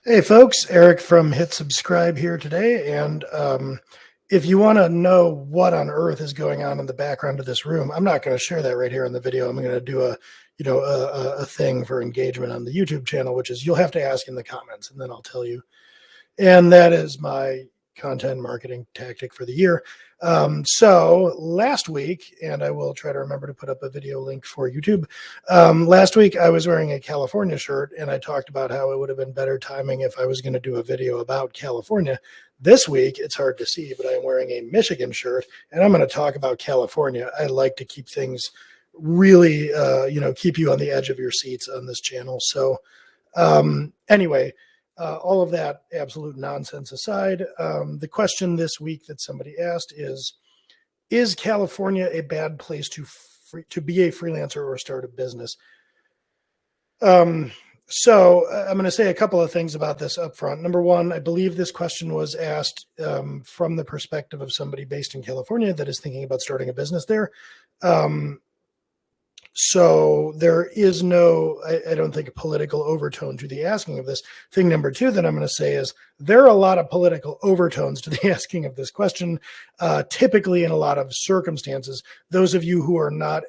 Hey folks, Eric from Hit Subscribe here today. And if you want to know what on earth is going on in the background of this room, I'm not going to share that right here in the video. I'm going to do a thing for engagement on the YouTube channel, which is you'll have to ask in the comments and then I'll tell you. And that is my content marketing tactic for the year. So last week, and I will try to remember to put up a video link for YouTube. Last week, I was wearing a California shirt, and I talked about how it would have been better timing if I was going to do a video about California. This week, it's hard to see, but I'm wearing a Michigan shirt, and I'm going to talk about California. I like to keep things really, keep you on the edge of your seats on this channel. So anyway, all of that absolute nonsense aside, the question this week that somebody asked is California a bad place to be a freelancer or start a business? So I'm going to say a couple of things about this up front. Number one, I believe this question was asked from the perspective of somebody based in California that is thinking about starting a business there. So there is no, I don't think, a political overtone to the asking of this. Thing number two that I'm going to say is there are a lot of political overtones to the asking of this question, typically in a lot of circumstances. Those of you who are not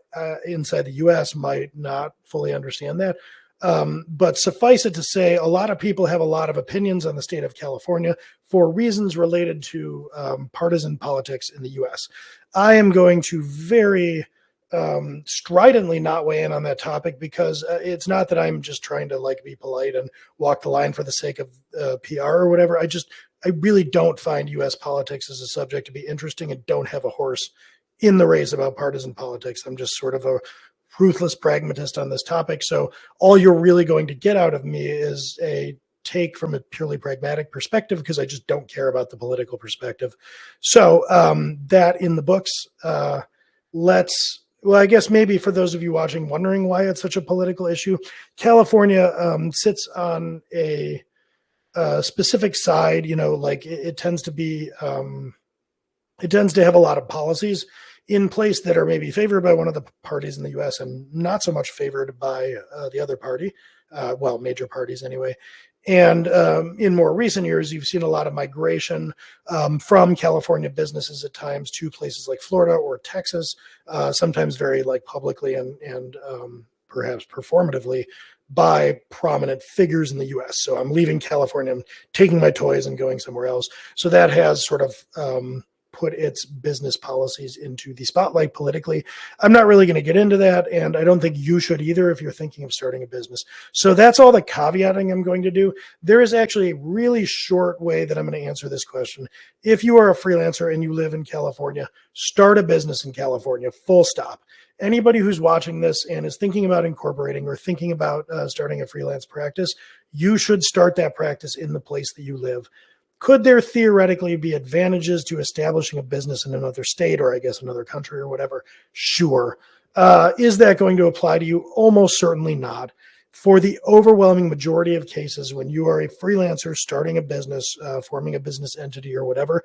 inside the U.S. might not fully understand that. But suffice it to say, a lot of people have a lot of opinions on the state of California for reasons related to partisan politics in the U.S. I am going to very stridently not weigh in on that topic because it's not that I'm just trying to be polite and walk the line for the sake of PR or whatever. I really don't find U.S. politics as a subject to be interesting and don't have a horse in the race about partisan politics. I'm just sort of a ruthless pragmatist on this topic. So all you're really going to get out of me is a take from a purely pragmatic perspective because I just don't care about the political perspective. So that in the books, well, I guess maybe for those of you watching wondering why it's such a political issue, California sits on a specific side, it tends to be, it tends to have a lot of policies in place that are maybe favored by one of the parties in the U.S. and not so much favored by the other party, major parties anyway. And in more recent years, you've seen a lot of migration from California businesses at times to places like Florida or Texas, sometimes very publicly and perhaps performatively by prominent figures in the U.S. So I'm leaving California, I'm taking my toys and going somewhere else. So that has sort of put its business policies into the spotlight politically. I'm not really going to get into that, and I don't think you should either if you're thinking of starting a business. So that's all the caveating I'm going to do. There is actually a really short way that I'm going to answer this question. If you are a freelancer and you live in California, start a business in California, full stop. Anybody who's watching this and is thinking about incorporating or thinking about starting a freelance practice, you should start that practice in the place that you live. Could there theoretically be advantages to establishing a business in another state or I guess another country or whatever? Sure. Is that going to apply to you? Almost certainly not. For the overwhelming majority of cases, when you are a freelancer starting a business, forming a business entity or whatever,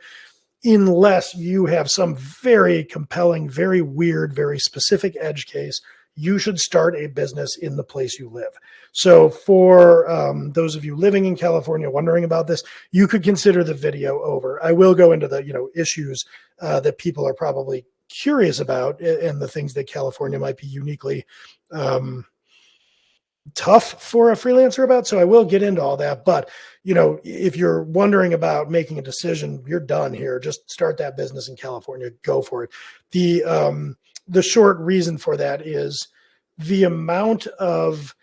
unless you have some very compelling, very weird, very specific edge case, you should start a business in the place you live. So for those of you living in California wondering about this, you could consider the video over. I will go into the issues that people are probably curious about and the things that California might be uniquely tough for a freelancer about. So I will get into all that. But, if you're wondering about making a decision, you're done here. Just start that business in California. Go for it. The short reason for that is the amount of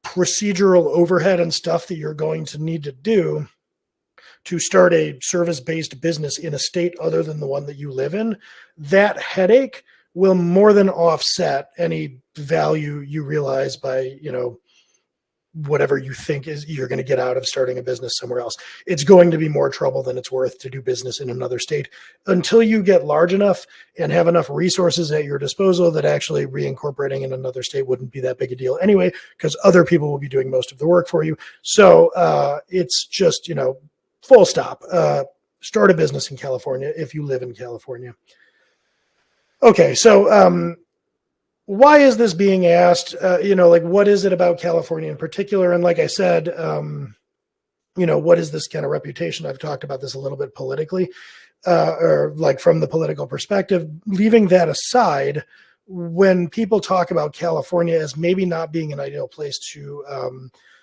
procedural overhead and stuff that you're going to need to do to start a service-based business in a state other than the one that you live in. That headache will more than offset any value you realize by, whatever you think is you're going to get out of starting a business somewhere else. It's going to be more trouble than it's worth to do business in another state until you get large enough and have enough resources at your disposal that actually reincorporating in another state wouldn't be that big a deal anyway, because other people will be doing most of the work for you. So it's just, full stop. Start a business in California if you live in California. Okay, so why is this being asked? What is it about California in particular? And like I said, what is this kind of reputation? I've talked about this a little bit politically, or like from the political perspective. Leaving that aside, when people talk about California as maybe not being an ideal place to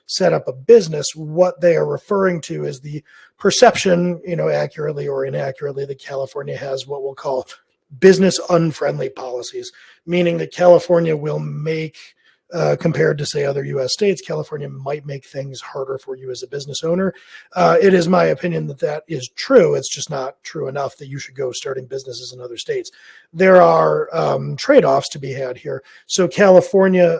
set up a business, what they are referring to is the perception, accurately or inaccurately, that California has what we'll call business-unfriendly policies, meaning that California will make, compared to, say, other U.S. states, California might make things harder for you as a business owner. It is my opinion that that is true. It's just not true enough that you should go starting businesses in other states. There are trade-offs to be had here. So California,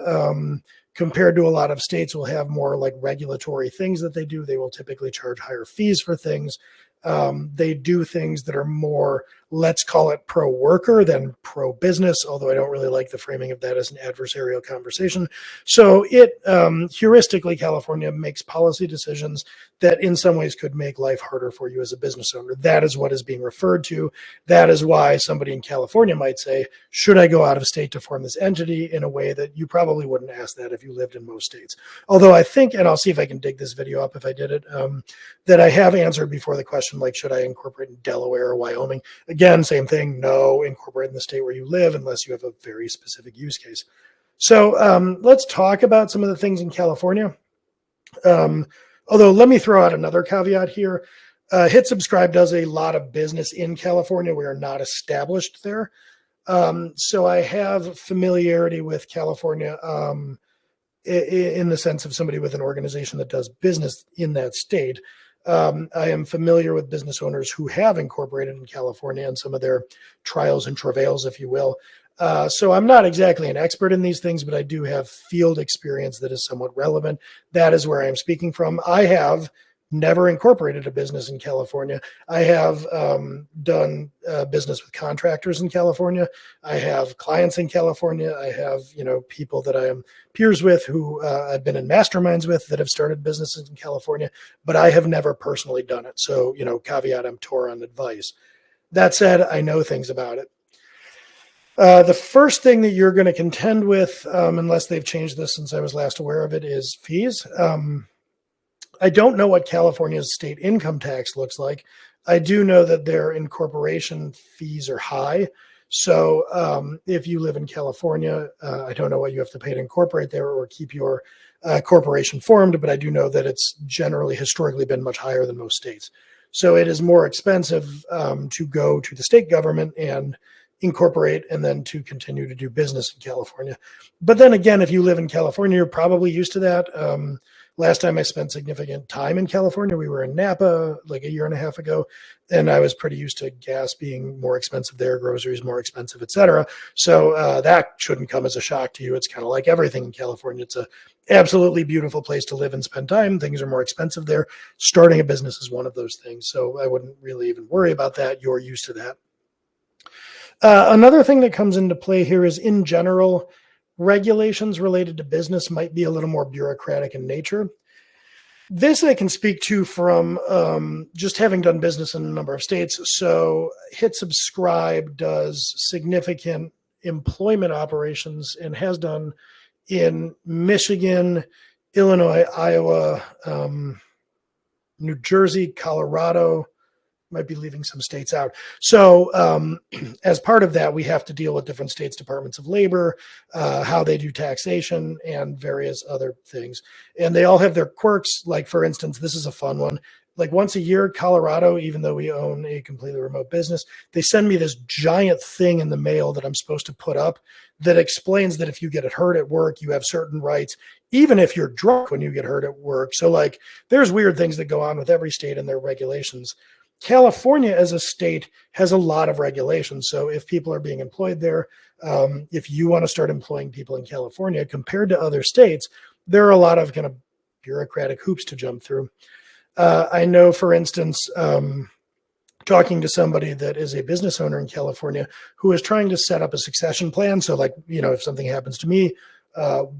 compared to a lot of states, will have more like regulatory things that they do. They will typically charge higher fees for things. They do things that are more, let's call it pro-worker than pro-business, although I don't really like the framing of that as an adversarial conversation. So heuristically, California makes policy decisions that in some ways could make life harder for you as a business owner. That is what is being referred to. That is why somebody in California might say, should I go out of state to form this entity, in a way that you probably wouldn't ask that if you lived in most states. Although I think, and I'll see if I can dig this video up if I did it, that I have answered before the question, like, should I incorporate in Delaware or Wyoming? Again, same thing. No, incorporate in the state where you live unless you have a very specific use case. So let's talk about some of the things in California. Although let me throw out another caveat here. Hit Subscribe does a lot of business in California. We are not established there. So I have familiarity with California in the sense of somebody with an organization that does business in that state. I am familiar with business owners who have incorporated in California and some of their trials and travails, if you will. So I'm not exactly an expert in these things, but I do have field experience that is somewhat relevant. That is where I'm speaking from. I have never incorporated a business in California. I have done business with contractors in California. I have clients in California. I have, people that I am peers with who I've been in masterminds with that have started businesses in California, but I have never personally done it. So, caveat emptor on advice. That said, I know things about it. The first thing that you're going to contend with, unless they've changed this since I was last aware of it, is fees. I don't know what California's state income tax looks like. I do know that their incorporation fees are high. So if you live in California, I don't know what you have to pay to incorporate there or keep your corporation formed, but I do know that it's generally historically been much higher than most states. So it is more expensive to go to the state government and incorporate and then to continue to do business in California. But then again, if you live in California, you're probably used to that. Last time I spent significant time in California, we were in Napa like a year and a half ago, and I was pretty used to gas being more expensive there, groceries more expensive, et cetera. So that shouldn't come as a shock to you. It's kind of like everything in California. It's a absolutely beautiful place to live and spend time. Things are more expensive there. Starting a business is one of those things. So I wouldn't really even worry about that. You're used to that. Another thing that comes into play here is, in general, regulations related to business might be a little more bureaucratic in nature. This I can speak to from just having done business in a number of states. So Hit Subscribe does significant employment operations and has done in Michigan, Illinois, Iowa, New Jersey, Colorado. Might be leaving some states out. So as part of that, we have to deal with different states' departments of labor, how they do taxation, and various other things. And they all have their quirks. Like, for instance, this is a fun one. Like, once a year, Colorado, even though we own a completely remote business, they send me this giant thing in the mail that I'm supposed to put up that explains that if you get hurt at work, you have certain rights, even if you're drunk when you get hurt at work. So, like, there's weird things that go on with every state and their regulations. California as a state has a lot of regulations. So if people are being employed there, if you want to start employing people in California compared to other states, there are a lot of kind of bureaucratic hoops to jump through. I know, for instance, talking to somebody that is a business owner in California who is trying to set up a succession plan. So like, if something happens to me,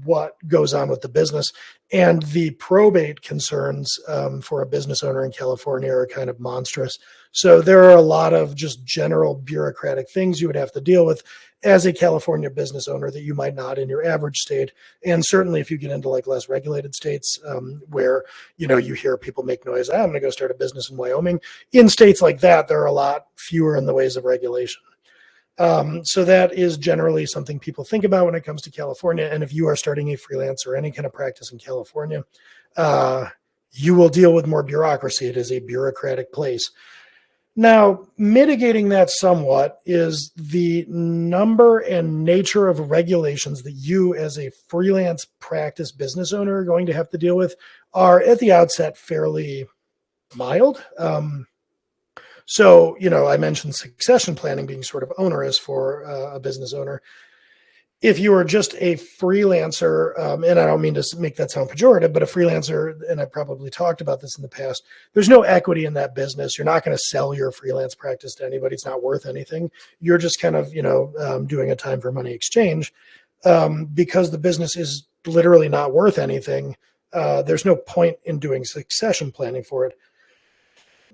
what goes on with the business, and the probate concerns for a business owner in California are kind of monstrous. So there are a lot of just general bureaucratic things you would have to deal with as a California business owner that you might not in your average state. And certainly if you get into like less regulated states where, you hear people make noise, I'm going to go start a business in Wyoming. In states like that, there are a lot fewer in the ways of regulation. So that is generally something people think about when it comes to California. And if you are starting a freelance or any kind of practice in California, you will deal with more bureaucracy. It is a bureaucratic place. Now, mitigating that somewhat is the number and nature of regulations that you as a freelance practice business owner are going to have to deal with are at the outset fairly mild. So, I mentioned succession planning being sort of onerous for a business owner. If you are just a freelancer, and I don't mean to make that sound pejorative, but a freelancer, and I probably talked about this in the past, there's no equity in that business. You're not going to sell your freelance practice to anybody. It's not worth anything. You're just kind of, doing a time for money exchange because the business is literally not worth anything. There's no point in doing succession planning for it.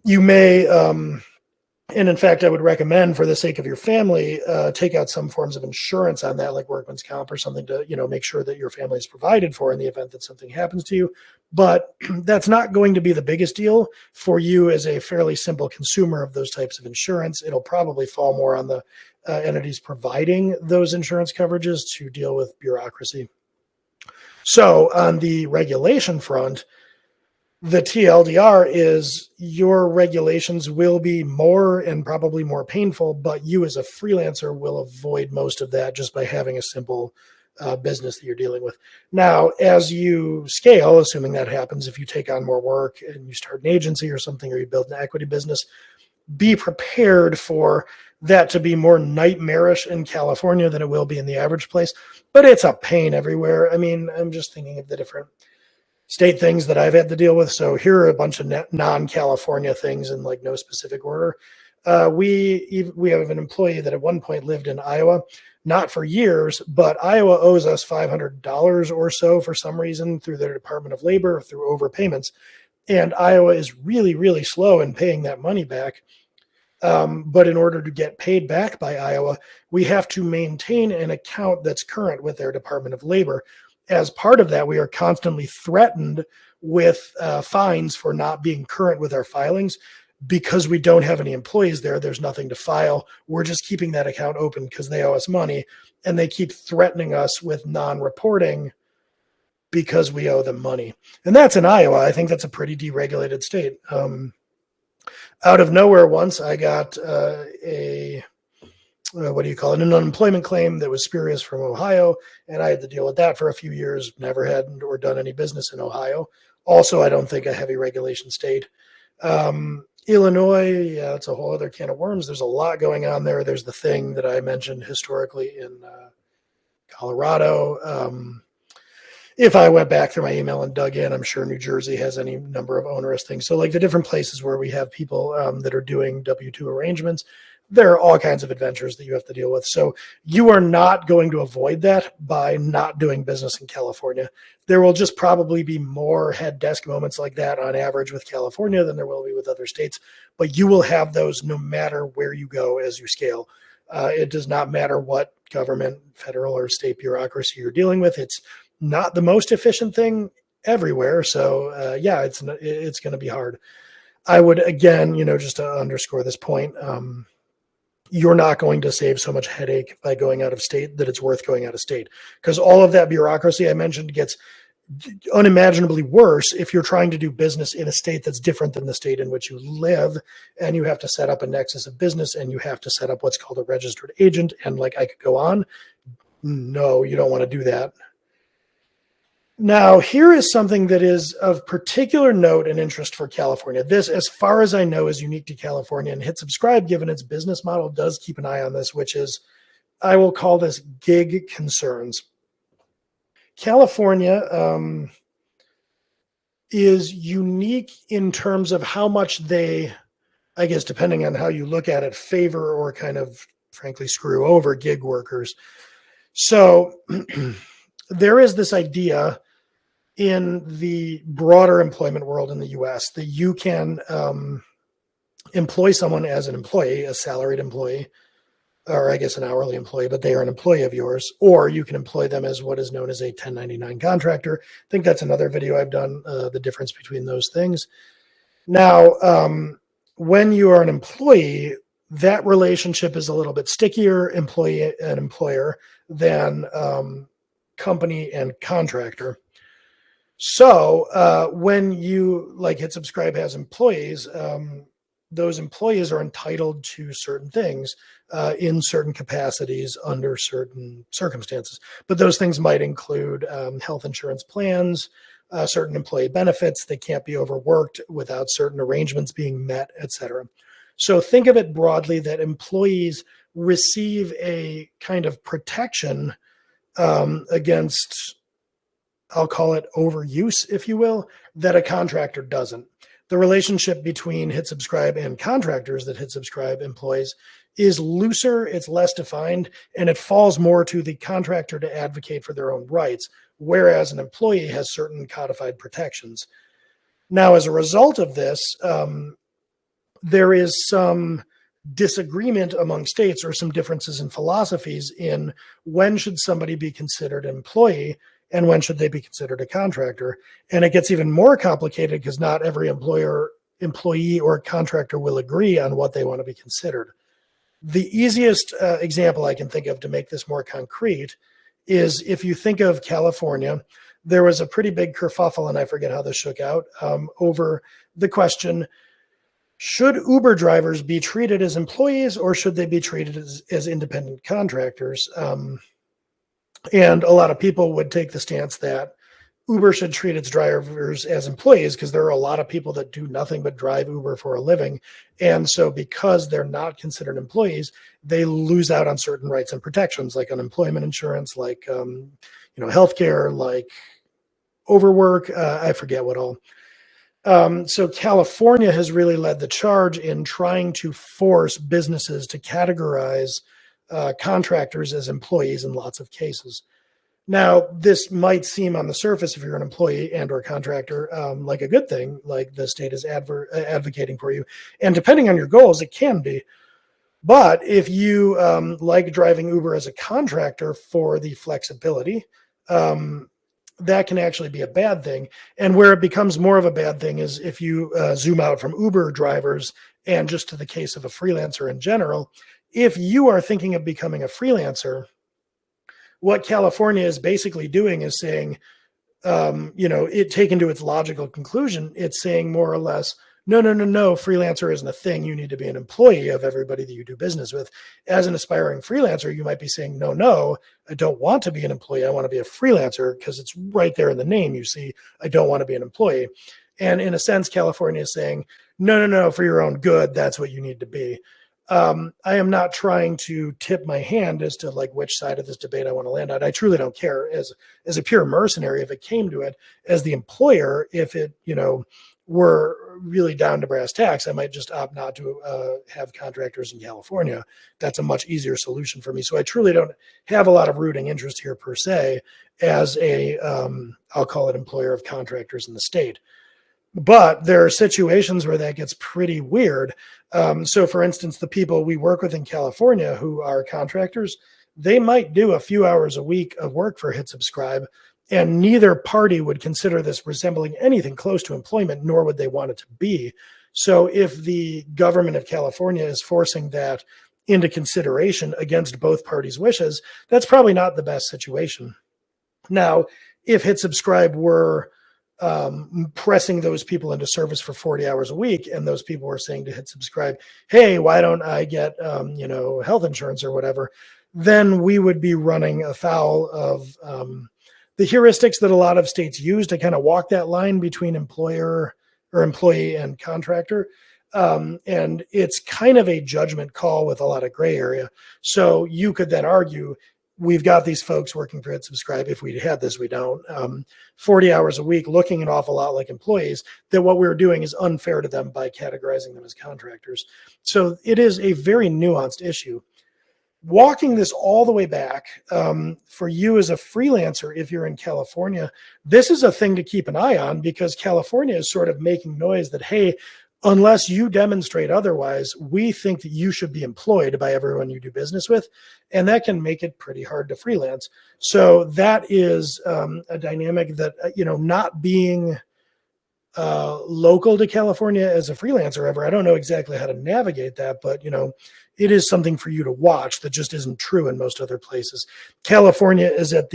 You may, and in fact, I would recommend for the sake of your family, take out some forms of insurance on that, like workman's comp or something to, make sure that your family is provided for in the event that something happens to you. But that's not going to be the biggest deal for you as a fairly simple consumer of those types of insurance. It'll probably fall more on the entities providing those insurance coverages to deal with bureaucracy. So on the regulation front, the TLDR is your regulations will be more and probably more painful, but you as a freelancer will avoid most of that just by having a simple business that you're dealing with. Now, as you scale, assuming that happens, if you take on more work and you start an agency or something, or you build an equity business, be prepared for that to be more nightmarish in California than it will be in the average place. But it's a pain everywhere. I mean, I'm just thinking of the different state things that I've had to deal with. So here are a bunch of non-California things in like no specific order. We have an employee that at one point lived in Iowa, not for years, but Iowa owes us $500 or so for some reason through their Department of Labor through overpayments. And Iowa is really, really slow in paying that money back. But in order to get paid back by Iowa, we have to maintain an account that's current with their Department of Labor. As part of that, we are constantly threatened with fines for not being current with our filings because we don't have any employees there. There's nothing to file. We're just keeping that account open because they owe us money, and they keep threatening us with non-reporting because we owe them money. And that's in Iowa. I think that's a pretty deregulated state. Out of nowhere once, I got an unemployment claim that was spurious from Ohio, and I had to deal with that for a few years. Never had or done any business in Ohio. Also, I don't think a heavy regulation state. Illinois, yeah, it's a whole other can of worms. There's a lot going on there. There's the thing that I mentioned historically in Colorado. If I went back through my email and dug in, I'm sure New Jersey has any number of onerous things. So like the different places where we have people that are doing W-2 arrangements, there are all kinds of adventures that you have to deal with. So you are not going to avoid that by not doing business in California. There will just probably be more head desk moments like that on average with California than there will be with other states, but you will have those no matter where you go as you scale. It does not matter what government, federal or state bureaucracy you're dealing with. It's not the most efficient thing everywhere. So it's going to be hard. I would, again, just to underscore this point, you're not going to save so much headache by going out of state that it's worth going out of state, because all of that bureaucracy I mentioned gets unimaginably worse if you're trying to do business in a state that's different than the state in which you live, and you have to set up a nexus of business, and you have to set up what's called a registered agent, and like I could go on. No, you don't want to do that. Now, here is something that is of particular note and interest for California. This, as far as I know, is unique to California, and hit subscribe given its business model does keep an eye on this, which is, I will call this gig concerns. California is unique in terms of how much they, I guess, depending on how you look at it, favor or kind of, frankly, screw over gig workers. So there is this idea in the broader employment world in the US that you can employ someone as an employee, a salaried employee, or I guess an hourly employee, but they are an employee of yours, or you can employ them as what is known as a 1099 contractor. I think that's another video I've done, the difference between those things. Now, when you are an employee, that relationship is a little bit stickier, employee and employer, than company and contractor. So when you like Hit Subscribe has employees, those employees are entitled to certain things in certain capacities under certain circumstances. But those things might include health insurance plans, certain employee benefits. They can't be overworked without certain arrangements being met, etc. So think of it broadly that employees receive a kind of protection against, I'll call it overuse, if you will, that a contractor doesn't. The relationship between Hit Subscribe and contractors that Hit Subscribe employs is looser, it's less defined, and it falls more to the contractor to advocate for their own rights, whereas an employee has certain codified protections. Now, as a result of this, there is some disagreement among states or some differences in philosophies in when should somebody be considered an employee and when should they be considered a contractor. And it gets even more complicated because not every employee or contractor will agree on what they want to be considered. The easiest example I can think of to make this more concrete is if you think of California, there was a pretty big kerfuffle, and I forget how this shook out, over the question, should Uber drivers be treated as employees or should they be treated as independent contractors? And a lot of people would take the stance that Uber should treat its drivers as employees because there are a lot of people that do nothing but drive Uber for a living. And so because they're not considered employees, they lose out on certain rights and protections like unemployment insurance, like, healthcare, like overwork, I forget what all. So California has really led the charge in trying to force businesses to categorize contractors as employees in lots of cases. Now, this might seem on the surface, if you're an employee and or contractor, like a good thing, like the state is advocating for you. And depending on your goals, it can be. But if you like driving Uber as a contractor for the flexibility, that can actually be a bad thing. And where it becomes more of a bad thing is if you zoom out from Uber drivers and just to the case of a freelancer in general. If you are thinking of becoming a freelancer, what California is basically doing is saying, it taken to its logical conclusion, it's saying more or less, no, freelancer isn't a thing. You need to be an employee of everybody that you do business with. As an aspiring freelancer, you might be saying, no, I don't want to be an employee. I want to be a freelancer because it's right there in the name. You see, I don't want to be an employee. And in a sense, California is saying, no, for your own good, that's what you need to be. I am not trying to tip my hand as to like which side of this debate I want to land on. I truly don't care as a pure mercenary if it came to it. As the employer, if it, were really down to brass tacks, I might just opt not to have contractors in California. That's a much easier solution for me. So I truly don't have a lot of rooting interest here per se as a, I'll call it employer of contractors in the state. But there are situations where that gets pretty weird. So for instance, the people we work with in California who are contractors, they might do a few hours a week of work for Hit Subscribe, and neither party would consider this resembling anything close to employment, nor would they want it to be. So if the government of California is forcing that into consideration against both parties' wishes, that's probably not the best situation. Now, if Hit Subscribe were pressing those people into service for 40 hours a week, and those people were saying to Hit Subscribe, hey, why don't I get, health insurance or whatever, then we would be running afoul of the heuristics that a lot of states use to kind of walk that line between employer or employee and contractor. And it's kind of a judgment call with a lot of gray area. So you could then argue, we've got these folks working for Hit Subscribe. If we had this, we don't. 40 hours a week, looking an awful lot like employees, that what we're doing is unfair to them by categorizing them as contractors. So it is a very nuanced issue. Walking this all the way back, for you as a freelancer, if you're in California, this is a thing to keep an eye on because California is sort of making noise that, hey, unless you demonstrate otherwise, we think that you should be employed by everyone you do business with. And that can make it pretty hard to freelance. So that is a dynamic that, not being local to California as a freelancer ever, I don't know exactly how to navigate that, but it is something for you to watch that just isn't true in most other places. California is at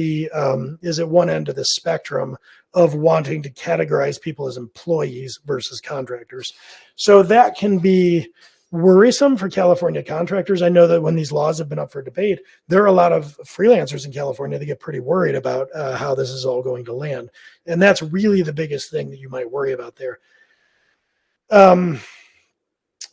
one end of the spectrum of wanting to categorize people as employees versus contractors. So that can be worrisome for California contractors. I know that when these laws have been up for debate, there are a lot of freelancers in California that get pretty worried about how this is all going to land. And that's really the biggest thing that you might worry about there.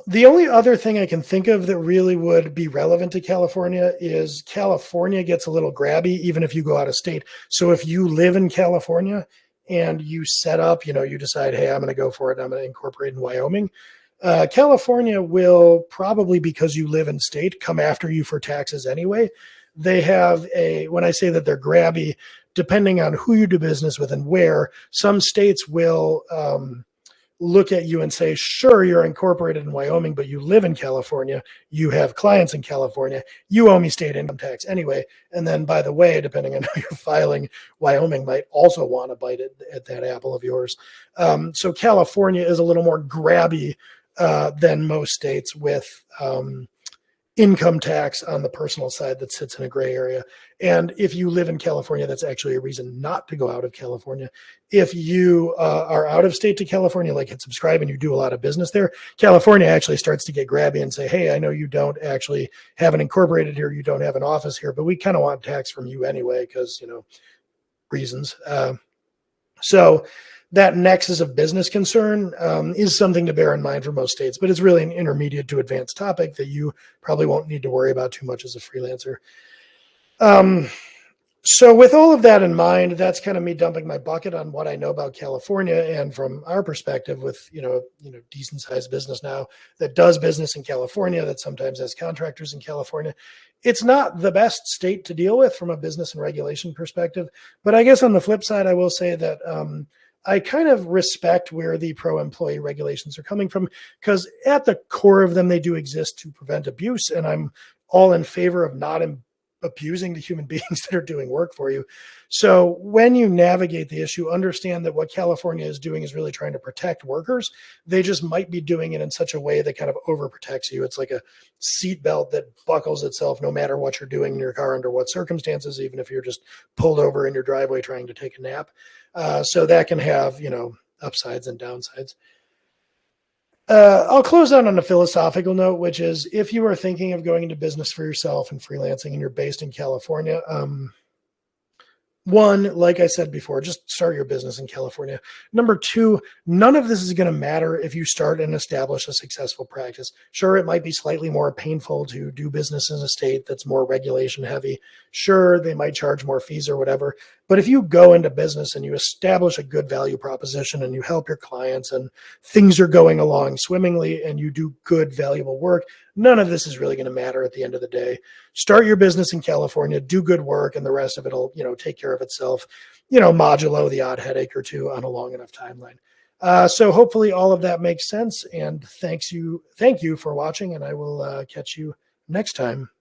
The only other thing I can think of that really would be relevant to California is California gets a little grabby, even if you go out of state. So if you live in California and you set up, you decide, hey, I'm going to go for it, I'm going to incorporate in Wyoming. California will probably, because you live in state, come after you for taxes anyway. They have when I say that they're grabby, depending on who you do business with and where, some states will look at you and say, sure, you're incorporated in Wyoming, but you live in California. You have clients in California. You owe me state income tax anyway. And then, by the way, depending on how you're filing, Wyoming might also want to bite at that apple of yours. So California is a little more grabby than most states with income tax on the personal side that sits in a gray area. And if you live in California, that's actually a reason not to go out of California. If you are out of state to California, like hit subscribe and you do a lot of business there, California actually starts to get grabby and say, hey, I know you don't actually have an incorporated here, you don't have an office here, but we kind of want tax from you anyway because, reasons. So that nexus of business concern is something to bear in mind for most states, but it's really an intermediate to advanced topic that you probably won't need to worry about too much as a freelancer. So with all of that in mind, that's kind of me dumping my bucket on what I know about California. And from our perspective with, decent sized business now that does business in California, that sometimes has contractors in California, it's not the best state to deal with from a business and regulation perspective. But I guess on the flip side, I will say that I kind of respect where the pro-employee regulations are coming from, because at the core of them, they do exist to prevent abuse. And I'm all in favor of not abusing the human beings that are doing work for you. So when you navigate the issue, understand that what California is doing is really trying to protect workers. They just might be doing it in such a way that kind of overprotects you. It's like a seatbelt that buckles itself no matter what you're doing in your car, under what circumstances, even if you're just pulled over in your driveway trying to take a nap. So that can have, upsides and downsides. I'll close out on a philosophical note, which is if you are thinking of going into business for yourself and freelancing and you're based in California, one, like I said before, just start your business in California. Number two, none of this is going to matter if you start and establish a successful practice. Sure, it might be slightly more painful to do business in a state that's more regulation heavy. Sure, they might charge more fees or whatever. But if you go into business and you establish a good value proposition and you help your clients and things are going along swimmingly and you do good, valuable work, none of this is really going to matter at the end of the day. Start your business in California, do good work, and the rest of it'll, take care of itself, modulo the odd headache or two on a long enough timeline. So hopefully all of that makes sense. And thank you for watching, and I will catch you next time.